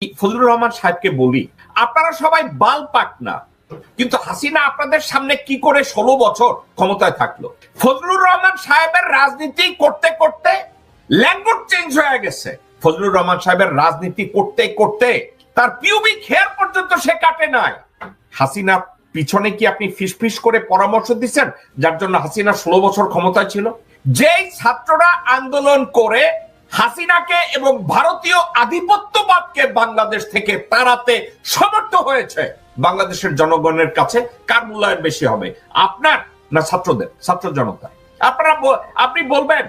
ফজলুর রহমান সাহেবকে বলি, আপনারা সবাই বাল পাক না, কিন্তু হাসিনা আপনাদের সামনে কি করে 16 বছর ক্ষমতায় থাকলো? ফজলুর রহমান সাহেবের রাজনীতি করতে করতে ল্যাঙ্গুয়েজ চেঞ্জ হয়ে গেছে। ফজলুর রহমান সাহেবের রাজনীতি করতে করতে তার পিউবিক হেয়ার পর্যন্ত সে কাটে নাই। হাসিনা পিছনে কি আপনি ফিসফিস করে পরামর্শ দিচ্ছেন, যার জন্য হাসিনা 16 বছর ক্ষমতায় ছিল? যেই ছাত্ররা আন্দোলন করে হাসিনাকে এবং ভারতীয় আধিপত্যবাদকে বাংলাদেশ থেকে তাড়াতে সমর্থ হয়েছে, বাংলাদেশের জনগণের কাছে কার মূল্যায়ন বেশি হবে, আপনার না ছাত্রদের, ছাত্র জনতা? আপনি বলবেন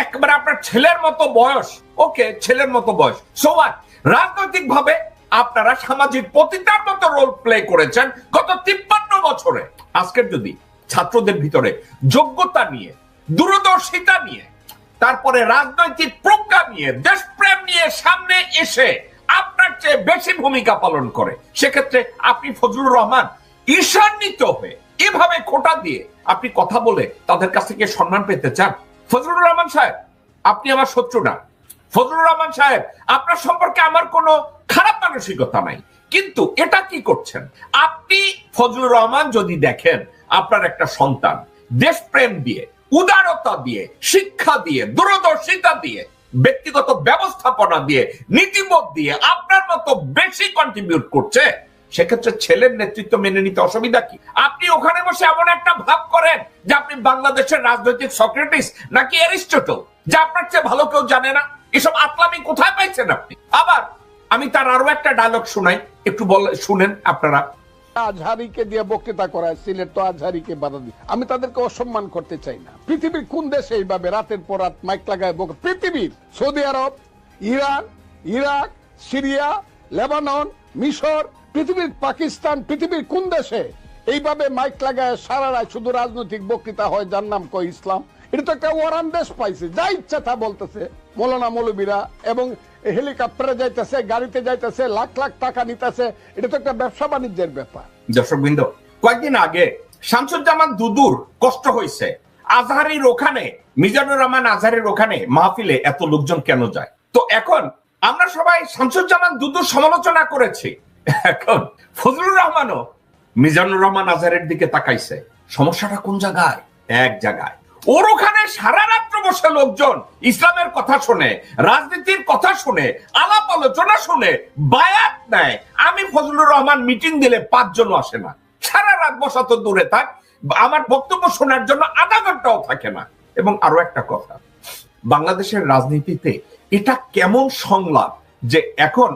একবারে আপনার ছেলের মতো বয়স, ওকে ছেলের মতো বয়স, সো হোয়াট? রাজনৈতিক ভাবে আপনারা সামাজিক পতিতার মতো রোল প্লে করেছেন গত 53 বছরে। আজকের যদি ছাত্রদের ভিতরে যোগ্যতা নিয়ে, দূরদর্শিতা নিয়ে, তারপরে রাজনৈতিক প্রজ্ঞা নিয়ে, দেশপ্রেম নিয়ে সামনে এসে আপনার চেয়ে বেশি ভূমিকা পালন করে, সেক্ষেত্রে আপনি ফজলুর রহমান ঈর্ষান্বিত হয়ে এভাবে খোঁটা দিয়ে আপনি কথা বলে তাদের কাছ থেকে সম্মান পেতে চান? ফজলুর রহমান সাহেব, আপনি আমার শত্রু না। ফজলুর রহমান সাহেব, আপনার সম্পর্কে আমার কোনো খারাপ মানসিকতা নাই, কিন্তু এটা কি করছেন আপনি? ফজলুর রহমান যদি দেখেন আপনার একটা সন্তান দেশপ্রেম দিয়ে, উদারতা দিয়ে, শিক্ষা দিয়ে, দূরদর্শিতা দিয়ে, ব্যক্তিগত ব্যবস্থাপনা দিয়ে, নীতিবোধ দিয়ে আপনার মতো বেশি কন্ট্রিবিউট করছে, সেক্ষেত্রে ছেলের নেতৃত্ব মেনে নিতে অসুবিধা কি? আপনি ওখানে বসে এমন একটা ভাব করেন যে আপনি বাংলাদেশের রাজনৈতিক সক্রেটিস নাকি অ্যারিস্টটল, যা আপনার চেয়ে ভালো কেউ জানে না। এসব আতলামি কোথায় পাইছেন আপনি? আবার আমি তার আরো একটা ডায়লগ শোনাই, একটু শুনেন আপনারা। আজহারিকে দিয়ে বক্তৃতা করায়, সিলেট তো আজহারিকে বাধা দিই, আমি তাদেরকে অসম্মান করতে চাই না। পৃথিবীর কোন দেশে এইভাবে রাতের পর রাত মাইক লাগায় পৃথিবীর সৌদি আরব, ইরান, ইরাক, সিরিয়া, লেবানন, মিশর, পৃথিবীর পাকিস্তান, পৃথিবীর কোন দেশে এইভাবে মাইক লাগায় সারা রাত শুধু রাজনৈতিক বক্তৃতা হয়, যার নাম কয় ইসলাম? এটা তো একটা ওয়ারান দেশ পাইছে, যা ইচ্ছা তা বলতেছে মৌলানা মৌলবীরা, এবং হেলিকপ্টারে যাইতেছে, গাড়িতে যাইতেছে, লাখ লাখ টাকা নিতেছে। এটা তো একটা ব্যবসা বাণিজ্যের ব্যাপার। দর্শকবৃন্দ, কয়েকদিন আগে শামসুজ্জামান দুদুর কষ্ট হয়েছে, আজহারির ওখানে, মিজানুর রহমান আজহারির ওখানে মাহফিলে এত লোকজন কেন যায়? তো এখন আমরা সবাই শামসুজ্জামান দুদুর সমালোচনা করেছি, এখন ফজলুর রহমানও মিজানুর রহমান আজহারের দিকে তাকাইছে। সমস্যাটা কোন জায়গায়? এক জায়গায়, ওর ওখানে সারা রাত্র বসে লোকজন ইসলামের কথা শুনে, রাজনীতির কথা শুনে, আলাপ আলোচনা শুনে বায়াত নেয়। আমি ফজলুর রহমান মিটিং দিলে 5 জনও আসে না, সারা রাত বসা তো দূরে থাক, আমার বক্তব্য শোনার জন্য আধা ঘন্টাও থাকে না। এবং আরো একটা কথা, বাংলাদেশের রাজনীতিতে এটা কেমন সংলাপ যে এখন